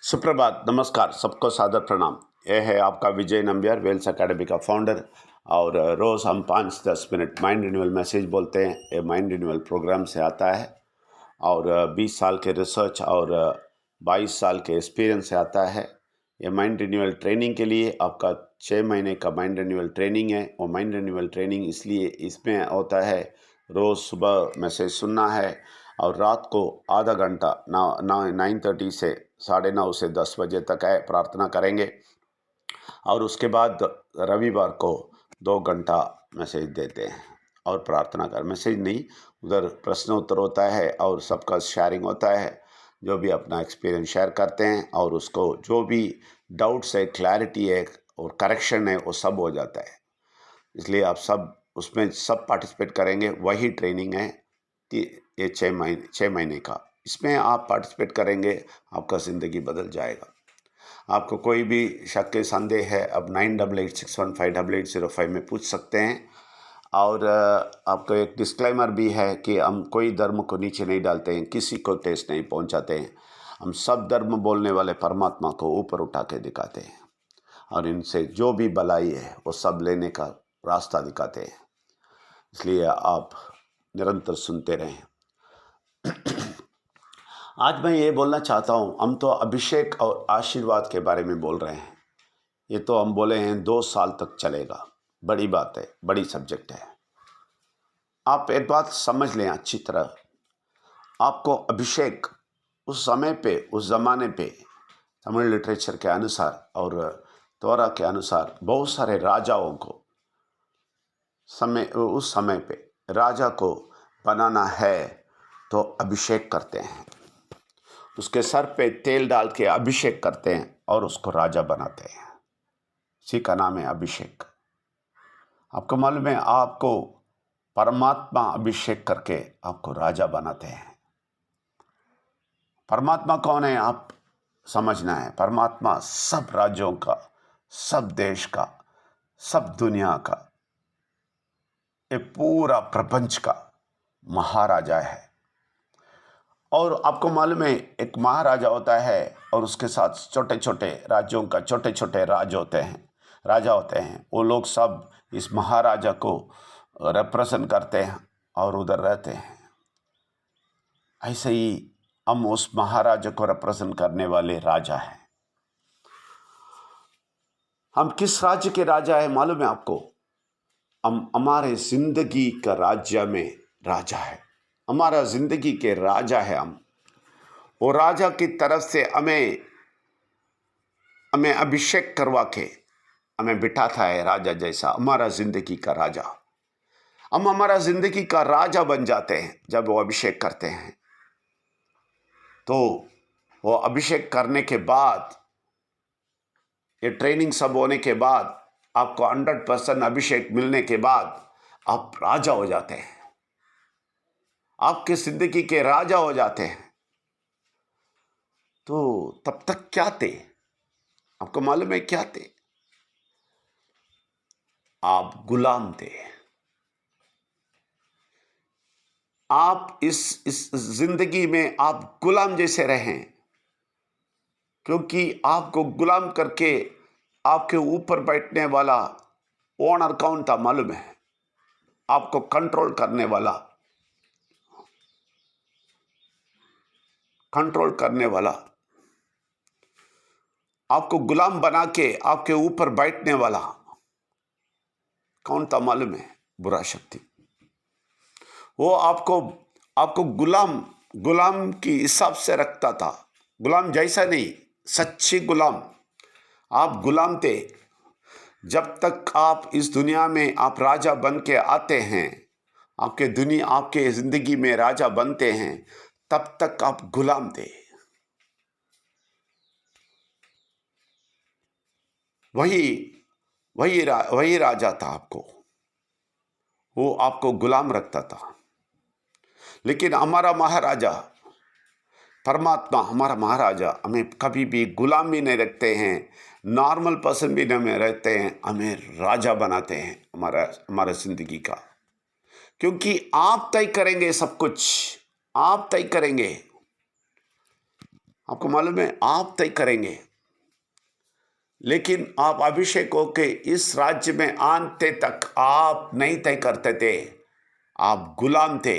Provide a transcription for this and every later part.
सुप्रभात, नमस्कार, सबको सादर प्रणाम। यह है आपका विजय नंबियार, वेल्स अकेडमी का फाउंडर। और रोज़ हम 5-10 मिनट माइंड रिन्यूअल मैसेज बोलते हैं। ये माइंड रिन्यूअल प्रोग्राम से आता है और 20 साल के रिसर्च और 22 साल के एक्सपीरियंस से आता है। ये माइंड रिन्यूअल ट्रेनिंग के लिए आपका 6 महीने का माइंड रिन्यूअल ट्रेनिंग है। और माइंड रिन्यूअल ट्रेनिंग इसलिए इसमें होता है, रोज़ सुबह मैसेज सुनना है और रात को आधा घंटा 9:30 से 9:30 से 10 बजे तक है प्रार्थना करेंगे। और उसके बाद रविवार को 2 घंटा मैसेज देते हैं और प्रार्थना कर मैसेज नहीं, उधर प्रश्न उत्तर होता है और सबका शेयरिंग होता है। जो भी अपना एक्सपीरियंस शेयर करते हैं और उसको जो भी डाउट्स है, क्लैरिटी है और करेक्शन है, वो सब हो जाता है। इसलिए आप सब उसमें सब पार्टिसिपेट करेंगे। वही ट्रेनिंग है कि ये 6 महीने का। इसमें आप पार्टिसिपेट करेंगे, आपका ज़िंदगी बदल जाएगा। आपको कोई भी शक के संदेह है, अब 9886158805 में पूछ सकते हैं। और आपको एक डिस्क्लेमर भी है कि हम कोई धर्म को नीचे नहीं डालते हैं, किसी को ठेस नहीं पहुंचाते हैं। हम सब धर्म बोलने वाले परमात्मा को ऊपर उठा के दिखाते हैं और इनसे जो भी भलाई है वो सब लेने का रास्ता दिखाते हैं। इसलिए आप निरंतर सुनते रहें। आज मैं ये बोलना चाहता हूँ, हम तो अभिषेक और आशीर्वाद के बारे में बोल रहे हैं। ये तो हम बोले हैं 2 साल तक चलेगा। बड़ी बात है, बड़ी सब्जेक्ट है। आप एक बात समझ लें अच्छी तरह। आपको अभिषेक उस समय पे, उस ज़माने पे तमिल लिटरेचर के अनुसार और तोरा के अनुसार बहुत सारे राजाओं को उस समय पे राजा को बनाना है तो अभिषेक करते हैं। उसके सर पे तेल डाल के अभिषेक करते हैं और उसको राजा बनाते हैं। इसी का नाम है अभिषेक। आपको मालूम है, आपको परमात्मा अभिषेक करके आपको राजा बनाते हैं। परमात्मा कौन है आप समझना है। परमात्मा सब राज्यों का, सब देश का, सब दुनिया का, ये पूरा प्रपंच का महाराजा है। और आपको मालूम है, एक महाराजा होता है और उसके साथ छोटे छोटे राज्यों का छोटे छोटे राजा होते हैं। वो लोग सब इस महाराजा को रिप्रेजेंट करते हैं और उधर रहते हैं। ऐसे ही हम उस महाराजा को रिप्रेजेंट करने वाले राजा हैं। हम किस राज्य के राजा हैं मालूम है आपको? हम हमारे जिंदगी का राज्य में राजा है। हमारा जिंदगी के राजा है हम। वो राजा की तरफ से हमें अभिषेक करवा के हमें बिठाता है राजा जैसा, हमारा जिंदगी का राजा। हम हमारा जिंदगी का राजा बन जाते हैं जब वो अभिषेक करते हैं। तो वो अभिषेक करने के बाद, ये ट्रेनिंग सब होने के बाद, आपको 100% अभिषेक मिलने के बाद आप राजा हो जाते हैं। आपके जिंदगी के राजा हो जाते हैं। तो तब तक क्या थे? आपको मालूम है क्या थे? आप गुलाम थे। आप इस जिंदगी में आप गुलाम जैसे रहें, क्योंकि आपको गुलाम करके आपके ऊपर बैठने वाला ओनर कौन था मालूम है? आपको कंट्रोल करने वाला, आपको गुलाम बना के आपके ऊपर बैठने वाला कौन था मालूम है? बुरा शक्ति। वो आपको गुलाम की हिसाब से रखता था। गुलाम जैसा नहीं, सच्ची गुलाम। आप गुलाम थे। जब तक आप इस दुनिया में आप राजा बन के आते हैं, आपके जिंदगी में राजा बनते हैं, तब तक आप गुलाम थे। वही राजा था आपको। वो आपको गुलाम रखता था। लेकिन हमारा महाराजा परमात्मा, हमारा महाराजा हमें कभी भी गुलाम भी नहीं रखते हैं, नॉर्मल पर्सन भी नहीं रहते हैं, हमें राजा बनाते हैं हमारा जिंदगी का। क्योंकि आप तय करेंगे सब कुछ। आप तय करेंगे। आपको मालूम है आप तय करेंगे, लेकिन आप अभिषेक होके इस राज्य में आते तक आप नहीं तय करते थे, आप गुलाम थे।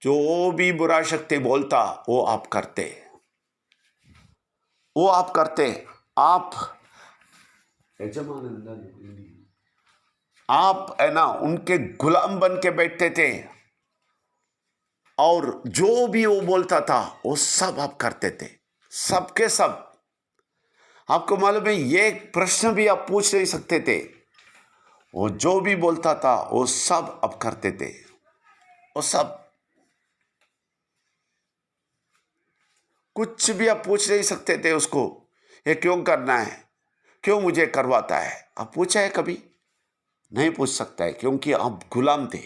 जो भी बुरा शक्ति बोलता वो आप करते, वो आप करते। आप आप है ना उनके गुलाम बन के बैठते थे, और जो भी वो बोलता था वो सब आप करते थे, सबके सब। आपको मालूम है ये प्रश्न भी आप पूछ नहीं सकते थे, वो जो भी बोलता था वो सब आप करते थे, वो सब। कुछ भी आप पूछ नहीं सकते थे उसको, ये क्यों करना है, क्यों मुझे करवाता है, आप पूछा है कभी? नहीं पूछ सकता है, क्योंकि आप गुलाम थे।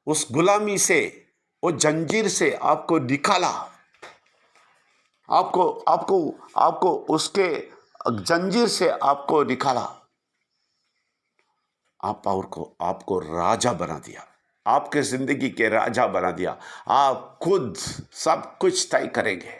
उस गुलामी से, वो जंजीर से आपको निकाला, आपको आपको आपको उसके जंजीर से आपको निकाला, आपको राजा बना दिया, आपके जिंदगी के राजा बना दिया। आप खुद सब कुछ तय करेंगे।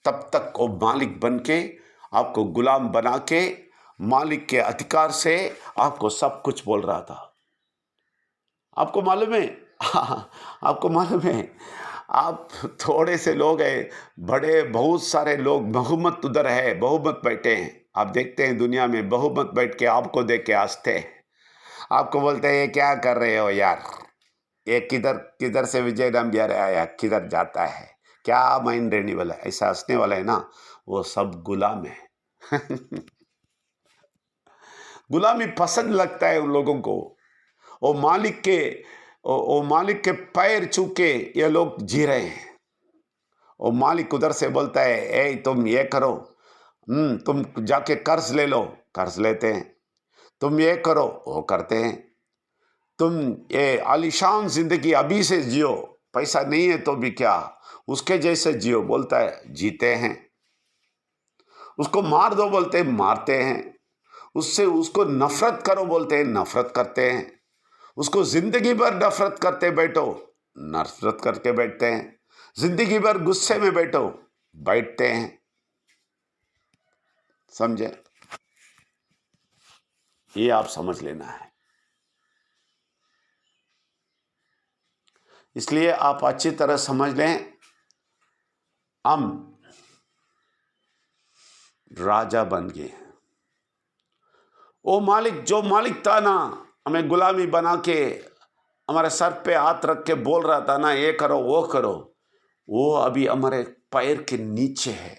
तब तक वो मालिक बन के, आपको गुलाम बना के, मालिक के अधिकार से आपको सब कुछ बोल रहा था। आपको मालूम है आपको मालूम है, आप थोड़े से लोग हैं, बड़े बहुत सारे लोग, बहुमत उधर है, बहुमत बैठे हैं। आप देखते हैं दुनिया में बहुमत बैठ के आपको देख के हंसते हैं, आपको बोलते हैं ये क्या कर रहे हो यार, ये किधर किधर से विजय नंबियार आया, किधर जाता है, क्या माइंड रहने वाला है, ऐसा हंसने वाला है ना, वो सब गुलाम है गुलामी पसंद लगता है उन लोगों को। वो मालिक के वो मालिक के पैर छू के ये लोग जी रहे हैं। वो मालिक उधर से बोलता है ए तुम ये करो, तुम जाके कर्ज ले लो, कर्ज लेते हैं। तुम ये करो, वो करते हैं। तुम ये आलीशान जिंदगी अभी से जियो, पैसा नहीं है तो भी क्या, उसके जैसे जियो, बोलता है, जीते हैं। उसको मार दो बोलते हैं, मारते हैं। उससे उसको नफरत करो बोलते हैं, नफरत करते हैं। उसको जिंदगी भर नफरत करते बैठो, नफरत करके बैठते हैं। जिंदगी भर गुस्से में बैठो, बैठते हैं। समझे? ये आप समझ लेना है। इसलिए आप अच्छी तरह समझ लें, हम राजा बन गए। वो मालिक, जो मालिक था ना, हमें गुलामी बना के हमारे सर पे हाथ रख के बोल रहा था ना, ये करो वो करो, वो अभी हमारे पैर के नीचे है।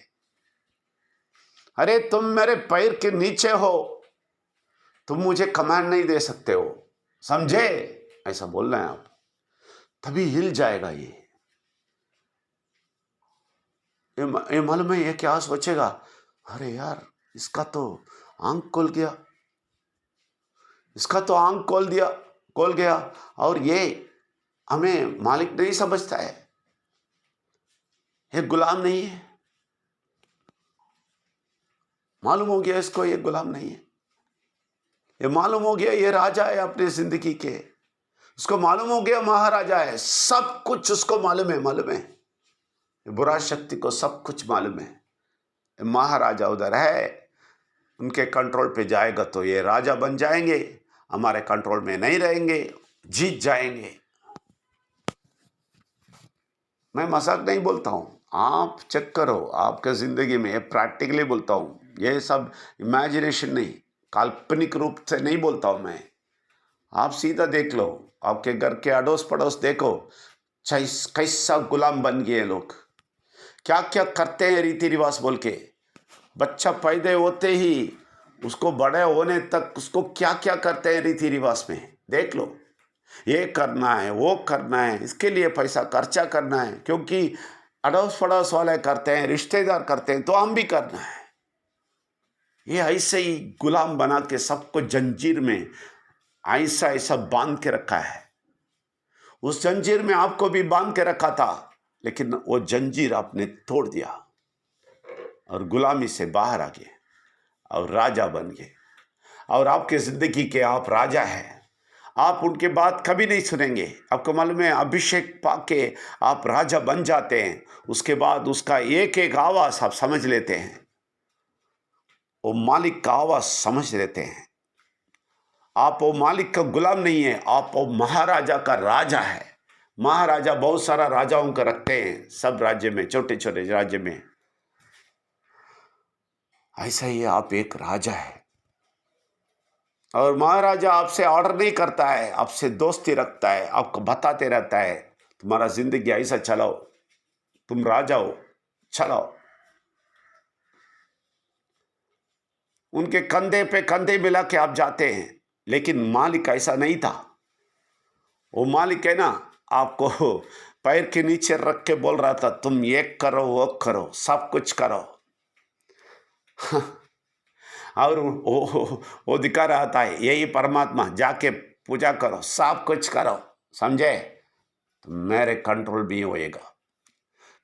अरे तुम मेरे पैर के नीचे हो, तुम मुझे कमांड नहीं दे सकते हो, समझे? ऐसा बोल रहे हैं आप, तभी हिल जाएगा ये मालूम है ये क्या सोचेगा, अरे यार इसका तो आंख खोल गया, इसका तो आंख खोल गया, और ये हमें मालिक नहीं समझता है, ये गुलाम नहीं है। मालूम हो गया इसको ये गुलाम नहीं है, ये मालूम हो गया ये राजा है अपने जिंदगी के, उसको मालूम हो गया महाराजा है, सब कुछ उसको मालूम है। मालूम है बुरा शक्ति को सब कुछ मालूम है। महाराजा उधर है, उनके कंट्रोल पे जाएगा तो ये राजा बन जाएंगे, हमारे कंट्रोल में नहीं रहेंगे, जीत जाएंगे। मैं मजाक नहीं बोलता हूँ, आप चेक करो आपके ज़िंदगी में, प्रैक्टिकली बोलता हूँ, ये सब इमेजिनेशन नहीं, काल्पनिक रूप से नहीं बोलता हूँ मैं। आप सीधा देख लो, आपके घर के अड़ोस पड़ोस देखो, कैसा गुलाम बन गए लोग, क्या क्या करते हैं रीति रिवाज बोल के। बच्चा पैदा होते ही उसको बड़े होने तक उसको क्या क्या करते हैं रीति रिवाज में, देख लो। ये करना है, वो करना है, इसके लिए पैसा खर्चा करना है, क्योंकि अड़ोस पड़ोस वाले करते हैं, रिश्तेदार करते हैं, तो हम भी करना है। ये ऐसे ही गुलाम बना के सबको जंजीर में ऐसा ऐसा बांध के रखा है। उस जंजीर में आपको भी बांध के रखा था, लेकिन वो जंजीर आपने तोड़ दिया और गुलामी से बाहर आ गए और राजा बन गए। और आपके जिंदगी के आप राजा हैं, आप उनके बात कभी नहीं सुनेंगे। आपको मालूम है, अभिषेक पाके आप राजा बन जाते हैं, उसके बाद उसका एक एक आवाज़ आप समझ लेते हैं, वो मालिक का आवाज़ समझ लेते हैं। आप वो मालिक का गुलाम नहीं है, आप वो महाराजा का राजा है। महाराजा बहुत सारा राजाओं को रखते हैं सब राज्य में, छोटे छोटे राज्य में। ऐसा ही आप एक राजा है, और महाराजा आपसे ऑर्डर नहीं करता है, आपसे दोस्ती रखता है, आपको बताते रहता है तुम्हारा जिंदगी ऐसा चलाओ, तुम राजा हो, चलाओ। उनके कंधे पे कंधे मिला के आप जाते हैं, लेकिन मालिक ऐसा नहीं था। वो मालिक है ना, आपको पैर के नीचे रख के बोल रहा था तुम ये करो वो करो, सब कुछ करो। और वो दिखा रहा था यही परमात्मा, जाके पूजा करो, सब कुछ करो, समझे, तो मेरे कंट्रोल भी होएगा।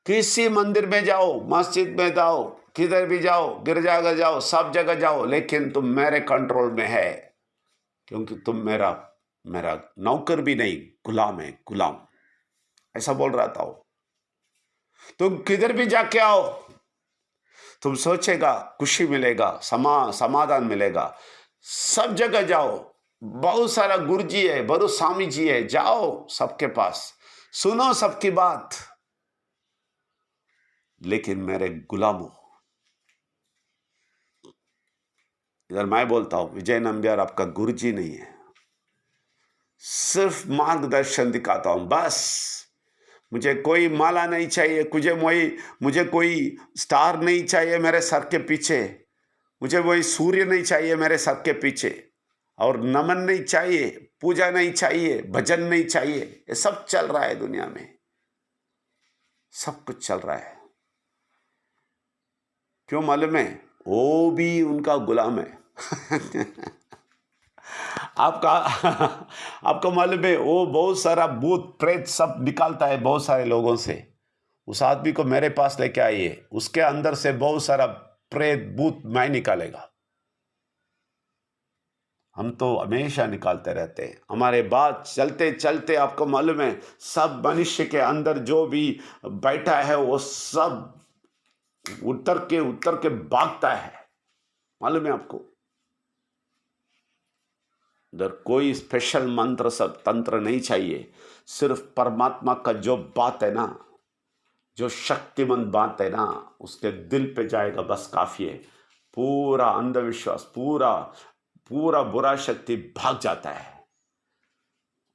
किसी मंदिर में जाओ, मस्जिद में जाओ, किधर भी जाओ, गिरजाघर जाओ, सब जगह जाओ, लेकिन तुम मेरे कंट्रोल में है, क्योंकि तुम मेरा मेरा नौकर भी नहीं, गुलाम है, गुलाम। ऐसा बोल रहा था वो। तुम किधर भी जाके आओ, तुम सोचेगा खुशी मिलेगा, समाधान मिलेगा। सब जगह जाओ, बहुत सारा गुरुजी है, बहुत स्वामी जी है, जाओ सबके पास, सुनो सबकी बात, लेकिन मेरे गुलाम हो। इधर मैं बोलता हूं, विजय नंबियार आपका गुरुजी नहीं है, सिर्फ मार्गदर्शन दिखाता हूं बस। मुझे कोई माला नहीं चाहिए, मुझे कोई स्टार नहीं चाहिए मेरे सर के पीछे, मुझे वही सूर्य नहीं चाहिए मेरे सर के पीछे, और नमन नहीं चाहिए, पूजा नहीं चाहिए, भजन नहीं चाहिए। ये सब चल रहा है दुनिया में, सब कुछ चल रहा है। क्यों मालूम है? वो भी उनका गुलाम है। आपका आपको मालूम है, वो बहुत सारा भूत प्रेत सब निकालता है बहुत सारे लोगों से। उस आदमी को मेरे पास लेके आइए, उसके अंदर से बहुत सारा प्रेत भूत मैं निकालेगा। हम तो हमेशा निकालते रहते हैं। हमारे बात चलते चलते आपको मालूम है, सब मनुष्य के अंदर जो भी बैठा है वो सब उतर के भागता है। मालूम है आपको? इधर कोई स्पेशल मंत्र सब तंत्र नहीं चाहिए, सिर्फ परमात्मा का जो बात है ना, जो शक्तिमंत बात है ना, उसके दिल पे जाएगा, बस काफी है। पूरा अंधविश्वास, पूरा बुरा शक्ति भाग जाता है।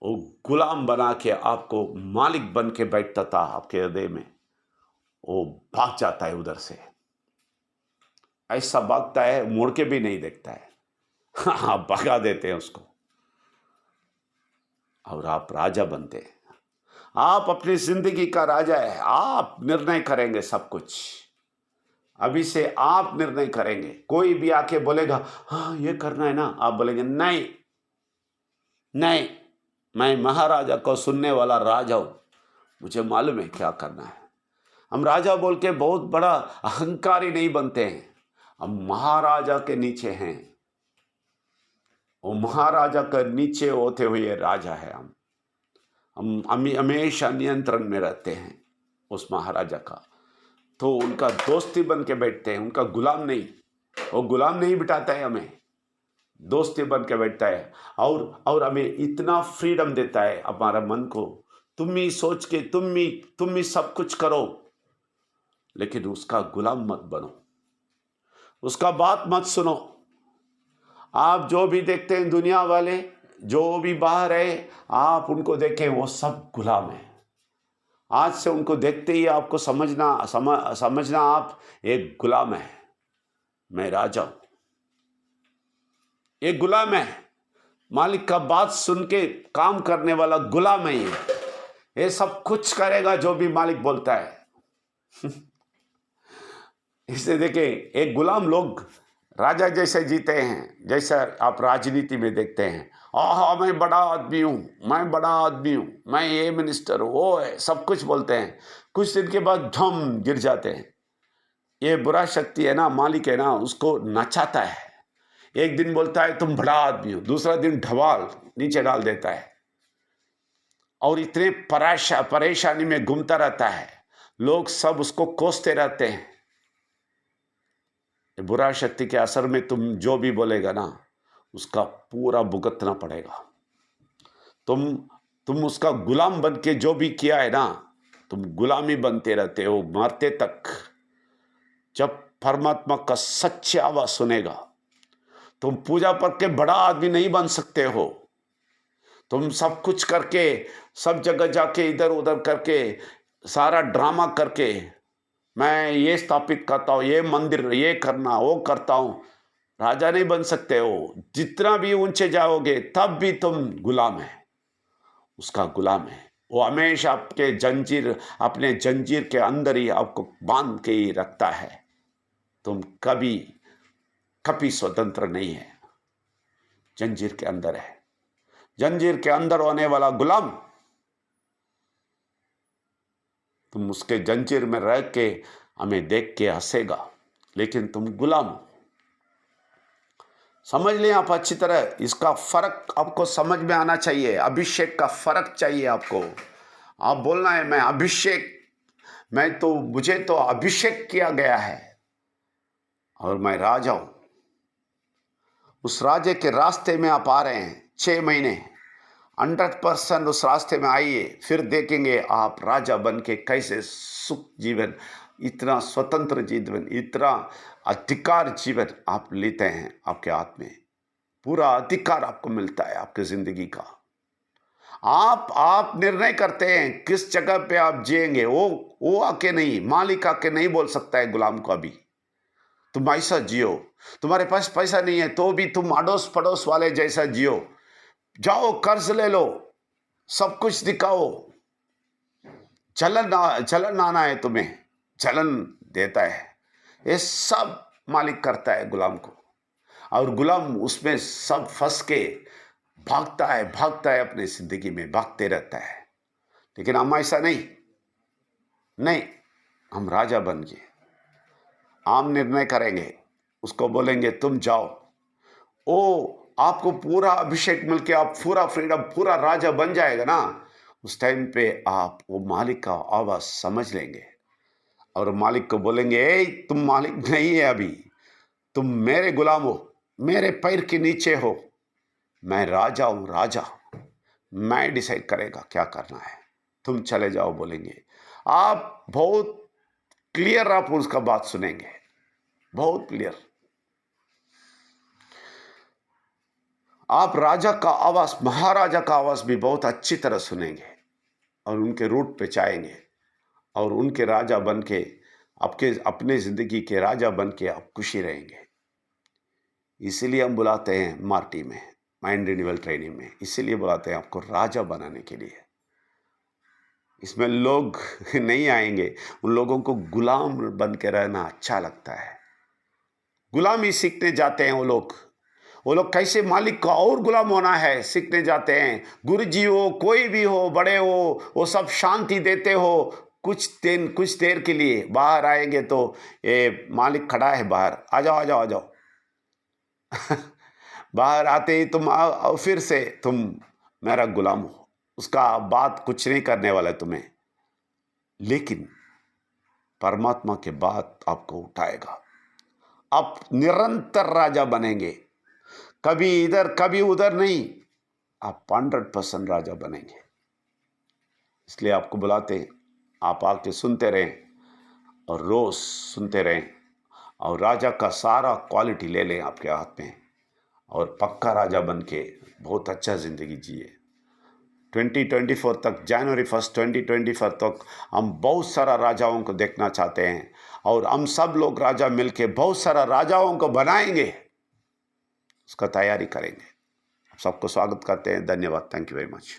वो गुलाम बना के आपको मालिक बन के बैठता था आपके हृदय में, वो भाग जाता है उधर से। ऐसा भागता है, मुड़ के भी नहीं देखता है। हाँ, भगा देते हैं उसको, और आप राजा बनते हैं। आप अपनी जिंदगी का राजा है, आप निर्णय करेंगे सब कुछ। अभी से आप निर्णय करेंगे। कोई भी आके बोलेगा हाँ ये करना है ना, आप बोलेंगे नहीं नहीं, मैं महाराजा को सुनने वाला राजा हूं, मुझे मालूम है क्या करना है। हम राजा बोल के बहुत बड़ा अहंकारी नहीं बनते हैं, हम महाराजा के नीचे हैं। वो महाराजा के नीचे होते हुए राजा है। हम हमेशा नियंत्रण में रहते हैं उस महाराजा का, तो उनका दोस्ती बन के बैठते हैं, उनका गुलाम नहीं। वो गुलाम नहीं बिठाता है, हमें दोस्ती बन के बैठता है, और हमें इतना फ्रीडम देता है हमारा मन को। तुम ही सोच के तुम ही सब कुछ करो, लेकिन उसका गुलाम मत बनो, उसका बात मत सुनो। आप जो भी देखते हैं दुनिया वाले, जो भी बाहर है, आप उनको देखें, वो सब गुलाम है। आज से उनको देखते ही आपको समझना आप एक गुलाम है, मैं राजा हूं। एक गुलाम है, मालिक का बात सुन के काम करने वाला गुलाम है। ये सब कुछ करेगा जो भी मालिक बोलता है। इससे देखें, एक गुलाम लोग राजा जैसे जीते हैं, जैसा आप राजनीति में देखते हैं। हाँ, मैं बड़ा आदमी हूँ, मैं ये मिनिस्टर हूँ, वो है, सब कुछ बोलते हैं। कुछ दिन के बाद धम गिर जाते हैं। ये बुरा शक्ति है ना, मालिक है ना, उसको नचाता है। एक दिन बोलता है तुम बड़ा आदमी हो, दूसरा दिन ढवाल नीचे डाल देता है और इतने परेशानी में घूमता रहता है। लोग सब उसको कोसते रहते हैं। बुरा शक्ति के असर में तुम जो भी बोलेगा ना, उसका पूरा भुगतना पड़ेगा। तुम उसका गुलाम बन के जो भी किया है ना, तुम गुलामी बनते रहते हो मरते तक। जब परमात्मा का सच्ची आवाज सुनेगा, तुम पूजा करके बड़ा आदमी नहीं बन सकते हो। तुम सब कुछ करके, सब जगह जाके इधर उधर करके, सारा ड्रामा करके, मैं ये स्थापित करता हूँ, ये मंदिर, ये करना, वो करता हूँ, राजा नहीं बन सकते हो। जितना भी ऊंचे जाओगे तब भी तुम गुलाम है, उसका गुलाम है। वो हमेशा अपने जंजीर के अंदर ही आपको बांध के ही रखता है। तुम कभी स्वतंत्र नहीं है, जंजीर के अंदर है। जंजीर के अंदर होने वाला गुलाम, तुम उसके जंजीर में रह के हमें देख के हंसेगा, लेकिन तुम गुलाम हो। समझ लें आप अच्छी तरह, इसका फर्क आपको समझ में आना चाहिए। अभिषेक का फर्क चाहिए आपको। आप बोलना है मैं अभिषेक, मुझे तो अभिषेक किया गया है और मैं राजा हूं। उस राजे के रास्ते में आप आ रहे हैं 6 महीने, 100% उस रास्ते में आइए, फिर देखेंगे आप राजा बन के कैसे सुख जीवन, इतना स्वतंत्र जीवन, इतना अधिकार जीवन आप लेते हैं। आपके हाथ में पूरा अधिकार आपको मिलता है आपकी जिंदगी का। आप निर्णय करते हैं किस जगह पे आप जिएंगे। वो आके नहीं, मालिक आके नहीं बोल सकता है गुलाम को अभी तुम ऐसा जियो। तुम्हारे पास पैसा नहीं है तो भी तुम अड़ोस पड़ोस वाले जैसा जियो, जाओ कर्ज ले लो, सब कुछ दिखाओ। जलन आना है तुम्हें, जलन देता है। ये सब मालिक करता है गुलाम को, और गुलाम उसमें सब फंस के भागता है अपनी जिंदगी में, भागते रहता है। लेकिन हम ऐसा नहीं, हम राजा बन गए। हम निर्णय करेंगे, उसको बोलेंगे तुम जाओ। आपको पूरा अभिषेक मिलके आप पूरा फ्रीडम, पूरा राजा बन जाएगा ना, उस टाइम पे आप वो मालिक का आवाज समझ लेंगे और मालिक को बोलेंगे ए तुम मालिक नहीं है अभी, तुम मेरे गुलाम हो, मेरे पैर के नीचे हो, मैं राजा हूं, राजा। मैं डिसाइड करेगा क्या करना है, तुम चले जाओ बोलेंगे। आप बहुत क्लियर आप उसका बात सुनेंगे, बहुत क्लियर। आप राजा का आवाज, महाराजा का आवाज भी बहुत अच्छी तरह सुनेंगे और उनके रूट पे जाएंगे और उनके राजा बन के अपने जिंदगी के राजा बन के आप खुशी रहेंगे। इसीलिए हम बुलाते हैं मार्टी में, माइंड रिन्यूअल ट्रेनिंग में, इसीलिए बुलाते हैं आपको राजा बनाने के लिए। इसमें लोग नहीं आएंगे, उन लोगों को गुलाम बन के रहना अच्छा लगता है। गुलामी सीखने जाते हैं वो लोग कैसे मालिक का और गुलाम होना है सीखने जाते हैं। गुरुजी हो, कोई भी हो, बड़े हो, वो सब शांति देते हो कुछ देर के लिए। बाहर आएंगे तो ये मालिक खड़ा है बाहर, आ जाओ बाहर आते ही तुम आओ, फिर से तुम मेरा गुलाम हो। उसका बात कुछ नहीं करने वाला तुम्हें, लेकिन परमात्मा के बात आपको उठाएगा। आप निरंतर राजा बनेंगे, कभी इधर कभी उधर नहीं, आप 100% राजा बनेंगे। इसलिए आपको बुलाते हैं, आप आके सुनते रहें और रोज सुनते रहें और राजा का सारा क्वालिटी ले लें आपके हाथ में और पक्का राजा बन के बहुत अच्छा ज़िंदगी जिए। 2024 तक, जनवरी 1 2024 तक हम बहुत सारा राजाओं को देखना चाहते हैं और हम सब लोग राजा मिलके बहुत सारा राजाओं को बनाएंगे, उसका तैयारी करेंगे। आप सबको स्वागत करते हैं। धन्यवाद। Thank you very much.